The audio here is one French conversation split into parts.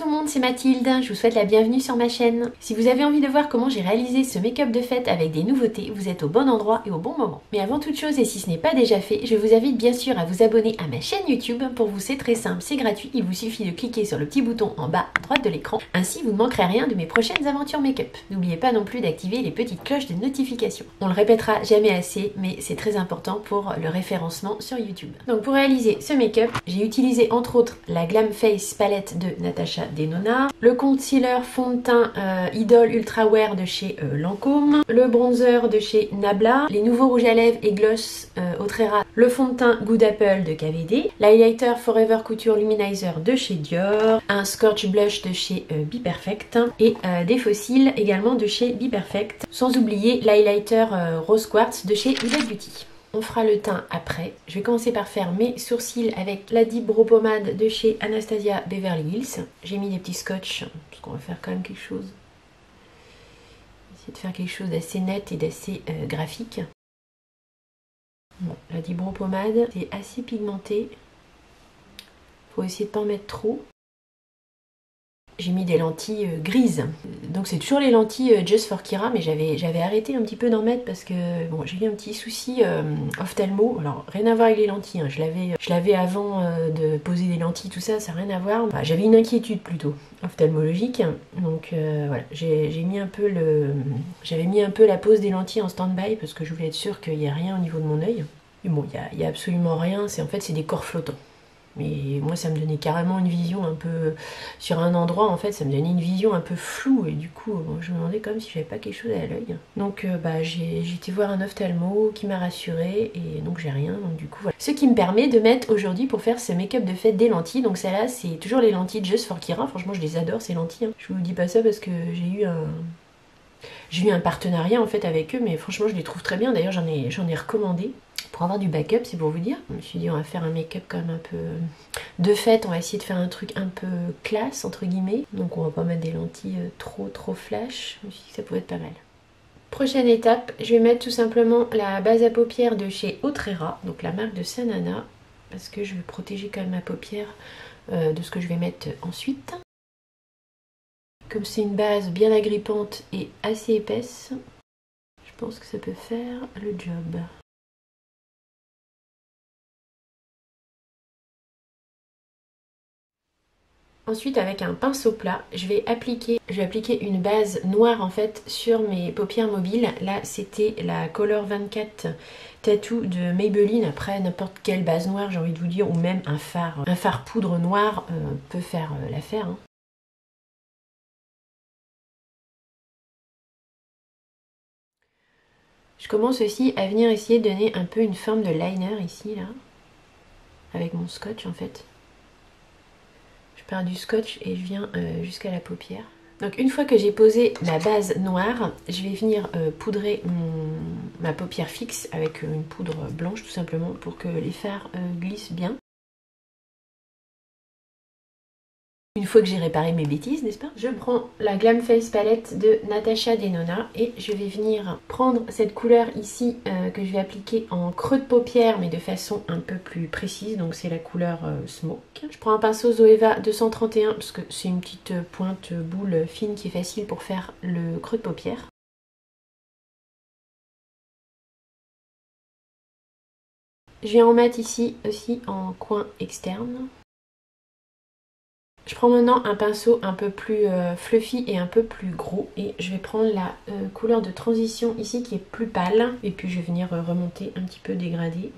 tout le monde, c'est Mathilde, je vous souhaite la bienvenue sur ma chaîne. Si vous avez envie de voir comment j'ai réalisé ce make-up de fête avec des nouveautés, vous êtes au bon endroit et au bon moment. Mais avant toute chose, et si ce n'est pas déjà fait, je vous invite bien sûr à vous abonner à ma chaîne YouTube. Pour vous, c'est très simple, c'est gratuit, il vous suffit de cliquer sur le petit bouton en bas à droite de l'écran. Ainsi, vous ne manquerez rien de mes prochaines aventures make-up. N'oubliez pas non plus d'activer les petites cloches de notification. On le répétera jamais assez, mais c'est très important pour le référencement sur YouTube. Donc pour réaliser ce make-up, j'ai utilisé entre autres la Glam Face palette de Natasha Denona, le concealer fond de teint Idol Ultra Wear de chez Lancôme, le bronzer de chez Nabla, les nouveaux rouges à lèvres et gloss Autrera, le fond de teint Good Apple de KVD, l'highlighter Forever Couture Luminizer de chez Dior, un Scorch Blush de chez Be Perfect et des faux cils également de chez Be Perfect, sans oublier l'highlighter Rose Quartz de chez Huda Beauty. On fera le teint après. Je vais commencer par faire mes sourcils avec la Deep Brow Pommade de chez Anastasia Beverly Hills. J'ai mis des petits scotch parce qu'on va faire quand même quelque chose. Essayer de faire quelque chose d'assez net et d'assez graphique. Bon, la Deep Brow Pommade, c'est assez pigmenté. Faut essayer de pas en mettre trop. J'ai mis des lentilles grises. Donc c'est toujours les lentilles Just for Kira, mais j'avais arrêté un petit peu d'en mettre parce que bon, j'ai eu un petit souci ophtalmo. Alors rien à voir avec les lentilles, hein. Je l'avais avant de poser des lentilles, tout ça, ça n'a rien à voir. Enfin, j'avais une inquiétude plutôt ophtalmologique. Donc voilà, j'avais mis un peu la pose des lentilles en stand-by parce que je voulais être sûre qu'il n'y ait rien au niveau de mon œil. Mais bon, il y a absolument rien, en fait c'est des corps flottants. Mais moi ça me donnait carrément une vision un peu sur un endroit, en fait ça me donnait une vision un peu floue et du coup bon, je me demandais comme si j'avais pas quelque chose à l'œil. Donc j'ai été voir un ophtalmo qui m'a rassurée et donc j'ai rien, donc du coup voilà. Ce qui me permet de mettre aujourd'hui pour faire ce make-up de fête des lentilles. Donc celle-là c'est toujours les lentilles Just for Kira, franchement je les adore ces lentilles, hein. Je vous dis pas ça parce que j'ai eu un partenariat en fait avec eux, mais franchement je les trouve très bien, d'ailleurs j'en ai recommandé. Pour avoir du backup, c'est pour vous dire. Je me suis dit on va faire un make-up quand même un peu de fête, on va essayer de faire un truc un peu classe entre guillemets. Donc on va pas mettre des lentilles trop flash, je me suis dit que ça pouvait être pas mal. Prochaine étape, je vais mettre tout simplement la base à paupières de chez Autrera, donc la marque de Sanana, parce que je veux protéger quand même ma paupière de ce que je vais mettre ensuite. Comme c'est une base bien agrippante et assez épaisse, je pense que ça peut faire le job. Ensuite avec un pinceau plat, je vais appliquer une base noire en fait sur mes paupières mobiles. Là c'était la Color 24 Tattoo de Maybelline. Après n'importe quelle base noire j'ai envie de vous dire, ou même un fard poudre noir peut faire l'affaire, hein. Je commence aussi à venir essayer de donner un peu une forme de liner ici là, avec mon scotch en fait. Je pars du scotch et je viens jusqu'à la paupière. Donc une fois que j'ai posé ma base noire, je vais venir poudrer ma paupière fixe avec une poudre blanche tout simplement pour que les fards glissent bien. Une fois que j'ai réparé mes bêtises, n'est-ce pas? Je prends la Glam Face palette de Natasha Denona et je vais venir prendre cette couleur ici que je vais appliquer en creux de paupière mais de façon un peu plus précise. Donc c'est la couleur Smoke. Je prends un pinceau Zoeva 231 parce que c'est une petite pointe boule fine qui est facile pour faire le creux de paupière. Je viens en mettre ici aussi en coin externe. Je prends maintenant un pinceau un peu plus fluffy et un peu plus gros et je vais prendre la couleur de transition ici qui est plus pâle et puis je vais venir remonter un petit peu dégradé.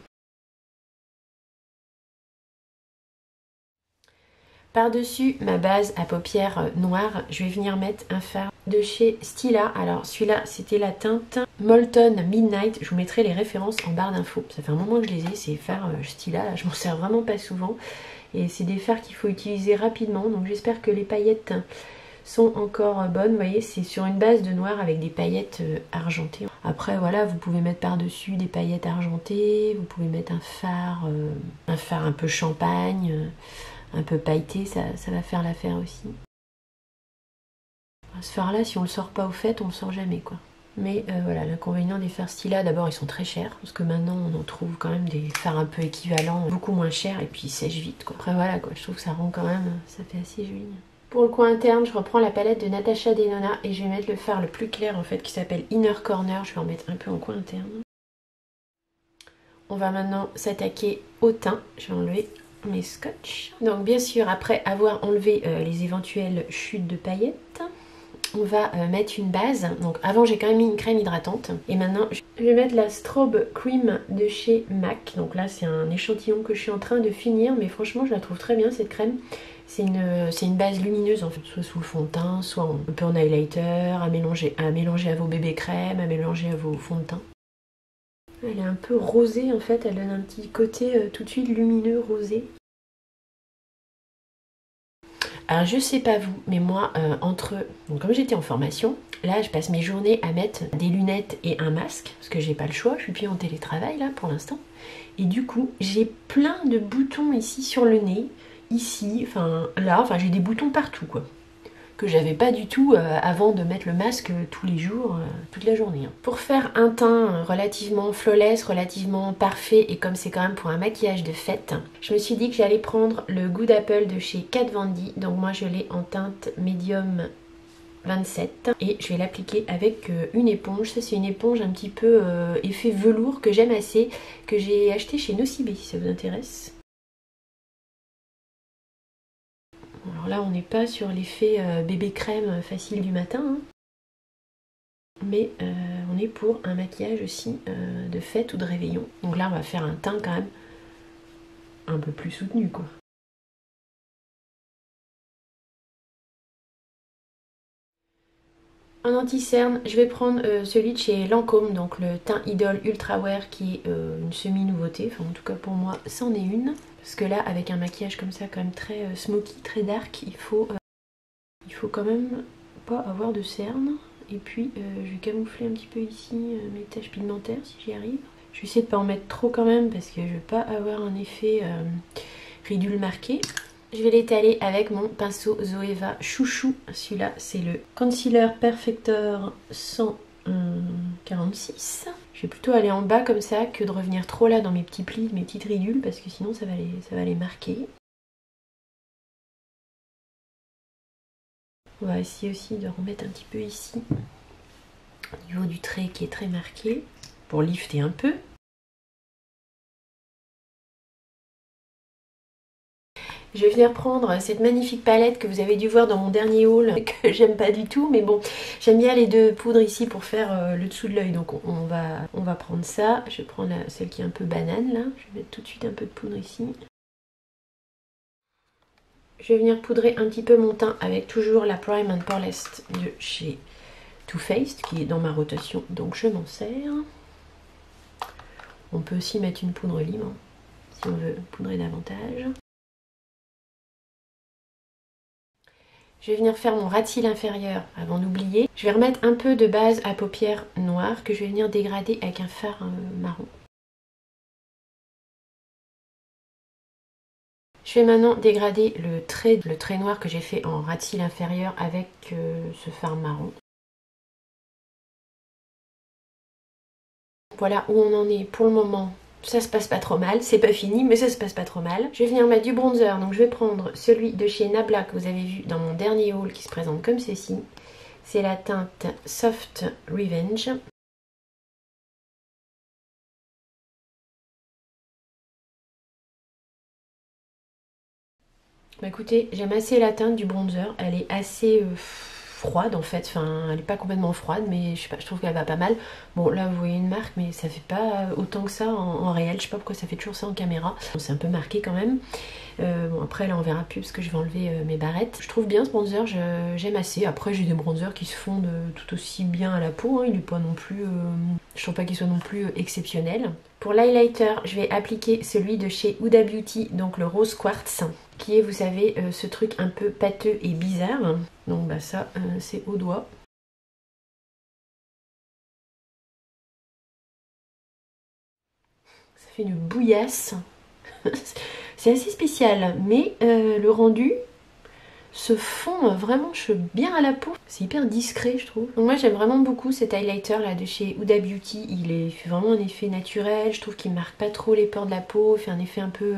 Par-dessus ma base à paupières noire, je vais venir mettre un fard de chez Stila. Alors celui-là c'était la teinte Molten Midnight, je vous mettrai les références en barre d'infos. Ça fait un moment que je les ai, ces fards Stila, là, je m'en sers vraiment pas souvent. Et c'est des fards qu'il faut utiliser rapidement, donc j'espère que les paillettes sont encore bonnes. Vous voyez, c'est sur une base de noir avec des paillettes argentées. Après voilà, vous pouvez mettre par-dessus des paillettes argentées, vous pouvez mettre un fard un peu champagne, un peu pailleté, ça va faire l'affaire aussi. Ce fard là, si on le sort pas au fait, on le sort jamais quoi. Mais voilà, l'inconvénient des fards Stila, d'abord ils sont très chers, parce que maintenant on en trouve quand même des fards un peu équivalents, beaucoup moins chers, et puis ils sèchent vite quoi. Après voilà quoi, je trouve que ça rend quand même, ça fait assez joli. Pour le coin interne, je reprends la palette de Natasha Denona et je vais mettre le fard le plus clair en fait qui s'appelle Inner Corner. Je vais en mettre un peu en coin interne. On va maintenant s'attaquer au teint. Je vais enlever mes scotch. Donc bien sûr, après avoir enlevé les éventuelles chutes de paillettes, on va mettre une base. Donc avant j'ai quand même mis une crème hydratante. Et maintenant je vais mettre la Strobe Cream de chez MAC. Donc là c'est un échantillon que je suis en train de finir. Mais franchement je la trouve très bien cette crème. C'est une base lumineuse en fait, soit sous le fond de teint, soit un peu en highlighter, à mélanger à vos bébés crèmes, à mélanger à vos fonds de teint. Elle est un peu rosée en fait, elle donne un petit côté tout de suite lumineux, rosé. Alors je sais pas vous, mais moi donc comme j'étais en formation, là je passe mes journées à mettre des lunettes et un masque, parce que j'ai pas le choix, je suis plus en télétravail là pour l'instant. Et du coup j'ai plein de boutons ici sur le nez. Ici, enfin j'ai des boutons partout quoi, que j'avais pas du tout avant de mettre le masque tous les jours, toute la journée. Pour faire un teint relativement flawless, relativement parfait, et comme c'est quand même pour un maquillage de fête, je me suis dit que j'allais prendre le Good Apple de chez Kat Von D. Donc moi je l'ai en teinte médium 27 et je vais l'appliquer avec une éponge. Ça c'est une éponge un petit peu effet velours que j'aime assez, que j'ai acheté chez Nocibé si ça vous intéresse. Alors là, on n'est pas sur l'effet bébé crème facile du matin, hein. Mais on est pour un maquillage aussi de fête ou de réveillon. Donc là, on va faire un teint quand même un peu plus soutenu, quoi. En anti-cerne, je vais prendre celui de chez Lancôme, donc le teint Idol Ultra Wear, qui est une semi-nouveauté. Enfin, en tout cas pour moi, c'en est une. Parce que là, avec un maquillage comme ça, quand même très smoky, très dark, il faut quand même pas avoir de cernes. Et puis je vais camoufler un petit peu ici mes taches pigmentaires si j'y arrive. Je vais essayer de pas en mettre trop quand même parce que je veux pas avoir un effet ridule marqué. Je vais l'étaler avec mon pinceau Zoeva Chouchou. Celui-là c'est le Concealer Perfector 146. Je vais plutôt aller en bas comme ça que de revenir trop là dans mes petits plis, mes petites ridules, parce que sinon ça va les marquer. On va essayer aussi de remettre un petit peu ici, au niveau du trait qui est très marqué, pour lifter un peu. Je vais venir prendre cette magnifique palette que vous avez dû voir dans mon dernier haul, que j'aime pas du tout, mais bon, j'aime bien les deux poudres ici pour faire le dessous de l'œil, donc on va prendre ça. Je vais prendre celle qui est un peu banane là, je vais mettre tout de suite un peu de poudre ici. Je vais venir poudrer un petit peu mon teint avec toujours la Prime and Poreless de chez Too Faced qui est dans ma rotation, donc je m'en sers. On peut aussi mettre une poudre libre si on veut poudrer davantage. Je vais venir faire mon ras de cils inférieur avant d'oublier. Je vais remettre un peu de base à paupières noire que je vais venir dégrader avec un fard marron. Je vais maintenant dégrader le trait noir que j'ai fait en ras de cils inférieur avec ce fard marron. Voilà où on en est pour le moment. Ça se passe pas trop mal, c'est pas fini mais ça se passe pas trop mal. Je vais venir mettre du bronzer, donc je vais prendre celui de chez Nabla que vous avez vu dans mon dernier haul qui se présente comme ceci. C'est la teinte Soft Revenge. Bah écoutez, j'aime assez la teinte du bronzer, elle est assez froide en fait, enfin elle n'est pas complètement froide mais je sais pas, je trouve qu'elle va pas mal. Bon là vous voyez une marque mais ça fait pas autant que ça en réel, je sais pas pourquoi ça fait toujours ça en caméra. Bon, c'est un peu marqué quand même. Bon après là on verra plus parce que je vais enlever mes barrettes. Je trouve bien ce bronzer, j'aime assez. Après j'ai des bronzers qui se fondent tout aussi bien à la peau, hein. Il est pas non plus, je trouve pas qu'il soit non plus exceptionnel. Pour l'highlighter, je vais appliquer celui de chez Huda Beauty, donc le rose quartz, qui est, vous savez, ce truc un peu pâteux et bizarre. Donc bah ça, c'est au doigt. Ça fait une bouillasse. C'est assez spécial, mais le rendu se fond vraiment bien à la peau. C'est hyper discret je trouve. Donc moi j'aime vraiment beaucoup cet highlighter là de chez Huda Beauty. Il fait vraiment un effet naturel. Je trouve qu'il marque pas trop les pores de la peau. Il fait un effet un peu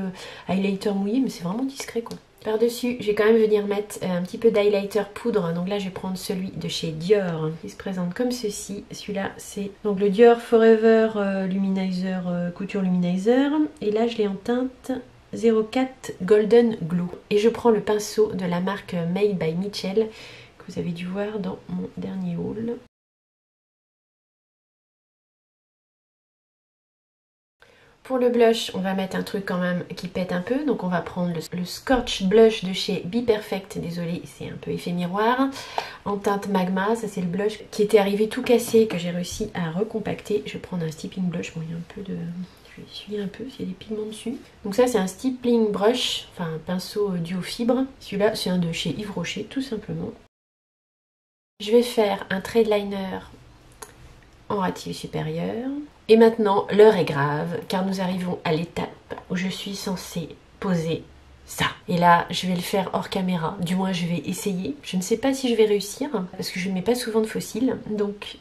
highlighter mouillé mais c'est vraiment discret quoi. Par-dessus, je vais quand même venir mettre un petit peu d'highlighter poudre. Donc là, je vais prendre celui de chez Dior qui se présente comme ceci. Celui-là, c'est donc le Dior Forever Luminizer, Couture Luminizer. Et là, je l'ai en teinte 04 Golden Glow. Et je prends le pinceau de la marque Made by Mitchell que vous avez dû voir dans mon dernier haul. Pour le blush, on va mettre un truc quand même qui pète un peu. Donc on va prendre le Scorch Blush de chez Be Perfect. Désolée, c'est un peu effet miroir. En teinte magma, ça c'est le blush qui était arrivé tout cassé, que j'ai réussi à recompacter. Je vais prendre un stippling blush. Bon, il y a un peu de... Je vais essuyer un peu, s'il y a des pigments dessus. Donc ça c'est un stippling brush, enfin un pinceau duo fibre. Celui-là c'est un de chez Yves Rocher, tout simplement. Je vais faire un trade liner en ratif supérieur. Et maintenant, l'heure est grave, car nous arrivons à l'étape où je suis censée poser ça. Et là, je vais le faire hors caméra, du moins je vais essayer. Je ne sais pas si je vais réussir, parce que je ne mets pas souvent de fossiles. Donc,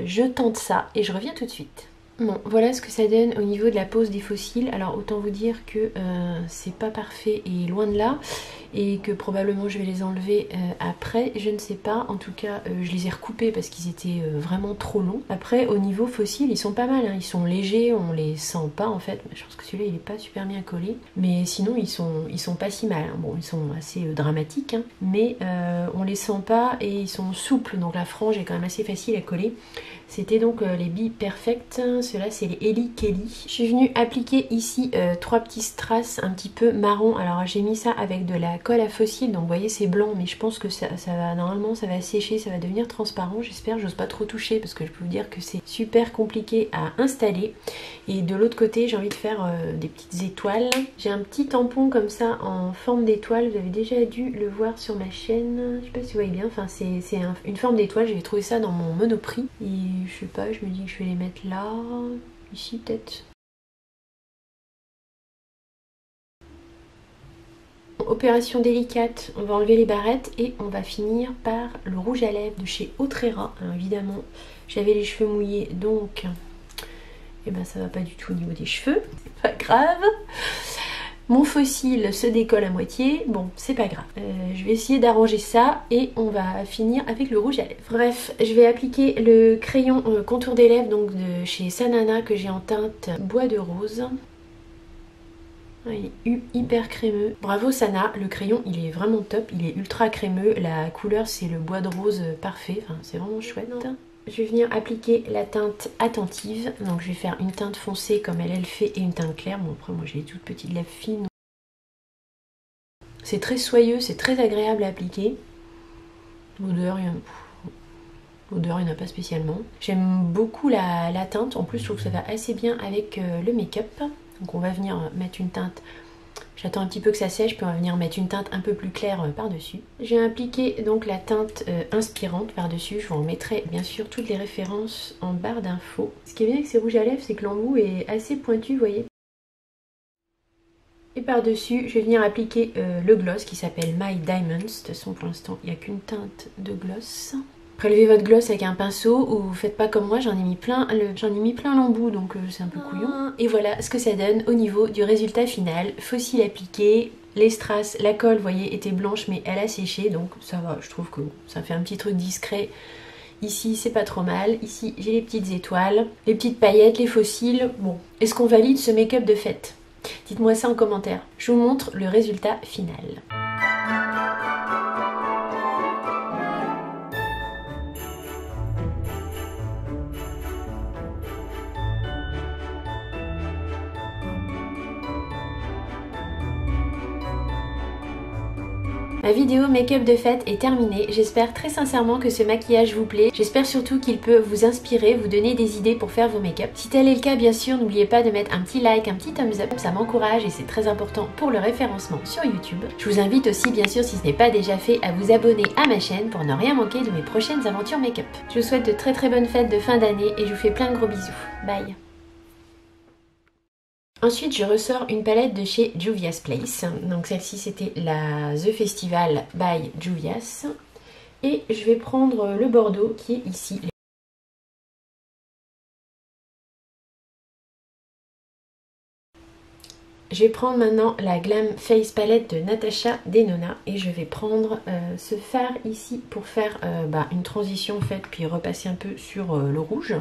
je tente ça et je reviens tout de suite. Bon, voilà ce que ça donne au niveau de la pose des fossiles. Alors, autant vous dire que c'est pas parfait et loin de là. Et que probablement je vais les enlever après, je ne sais pas. En tout cas, je les ai recoupés parce qu'ils étaient vraiment trop longs. Après, au niveau fossiles, ils sont pas mal, hein. Ils sont légers, on les sent pas en fait. Je pense que celui-là, il est pas super bien collé. Mais sinon, ils sont pas si mal, hein. Bon, ils sont assez dramatiques, hein. Mais on les sent pas et ils sont souples. Donc la frange est quand même assez facile à coller. C'était donc les Be Perfect. Ceux-là, c'est les Ellie Kelly. Je suis venue appliquer ici 3 petits strass un petit peu marron. Alors, j'ai mis ça avec de la colle à fossile. Donc, vous voyez, c'est blanc. Mais je pense que ça va, normalement, ça va sécher. Ça va devenir transparent. J'espère. J'ose pas trop toucher parce que je peux vous dire que c'est super compliqué à installer. Et de l'autre côté, j'ai envie de faire des petites étoiles. J'ai un petit tampon comme ça en forme d'étoile. Vous avez déjà dû le voir sur ma chaîne. Je sais pas si vous voyez bien. Enfin, c'est une forme d'étoile. J'ai trouvé ça dans mon Monoprix. Et je sais pas, je me dis que je vais les mettre là, ici peut-être. Opération délicate, on va enlever les barrettes et on va finir par le rouge à lèvres de chez Autrera. Alors évidemment, j'avais les cheveux mouillés, donc et ben ça va pas du tout au niveau des cheveux, c'est pas grave. Mon fossile se décolle à moitié, bon c'est pas grave. Je vais essayer d'arranger ça et on va finir avec le rouge à lèvres. Bref, je vais appliquer le crayon contour des lèvres donc de chez Sanana que j'ai en teinte bois de rose. Il est hyper crémeux. Bravo Sana, le crayon il est vraiment top, il est ultra crémeux. La couleur c'est le bois de rose parfait, enfin, c'est vraiment chouette. Je vais venir appliquer la teinte attentive. Donc je vais faire une teinte foncée comme elle fait et une teinte claire. Bon après moi j'ai des toutes petites lèvres fines. C'est très soyeux, c'est très agréable à appliquer. L'odeur, il n'y en a pas spécialement. J'aime beaucoup la teinte. En plus je trouve que ça va assez bien avec le make-up. Donc on va venir mettre une teinte. J'attends un petit peu que ça sèche, puis on va venir mettre une teinte un peu plus claire par-dessus. J'ai appliqué donc la teinte inspirante par-dessus. Je vous en mettrai bien sûr toutes les références en barre d'infos. Ce qui est bien avec ces rouges à lèvres, c'est que l'embout est assez pointu, vous voyez. Et par-dessus, je vais venir appliquer le gloss qui s'appelle My Diamonds. De toute façon, pour l'instant, il n'y a qu'une teinte de gloss. Prélevez votre gloss avec un pinceau ou vous faites pas comme moi, j'en ai mis plein l'embout donc c'est un peu couillon. Et voilà ce que ça donne au niveau du résultat final. Fossile appliqué, les strass, la colle vous voyez était blanche mais elle a séché donc ça va, je trouve que ça fait un petit truc discret. Ici c'est pas trop mal, ici j'ai les petites étoiles, les petites paillettes, les fossiles. Bon, est-ce qu'on valide ce make-up de fête? Dites-moi ça en commentaire. Je vous montre le résultat final. Ma vidéo make-up de fête est terminée. J'espère très sincèrement que ce maquillage vous plaît. J'espère surtout qu'il peut vous inspirer, vous donner des idées pour faire vos make-up. Si tel est le cas, bien sûr, n'oubliez pas de mettre un petit like, un petit thumbs up. Ça m'encourage et c'est très important pour le référencement sur YouTube. Je vous invite aussi, bien sûr, si ce n'est pas déjà fait, à vous abonner à ma chaîne pour ne rien manquer de mes prochaines aventures make-up. Je vous souhaite de très bonnes fêtes de fin d'année et je vous fais plein de gros bisous. Bye! Ensuite, je ressors une palette de chez Juvia's Place. Donc celle-ci, c'était la The Festival by Juvia's. Et je vais prendre le Bordeaux qui est ici. Je vais prendre maintenant la Glam Face Palette de Natasha Denona et je vais prendre ce fard ici pour faire une transition en fait, puis repasser un peu sur le rouge.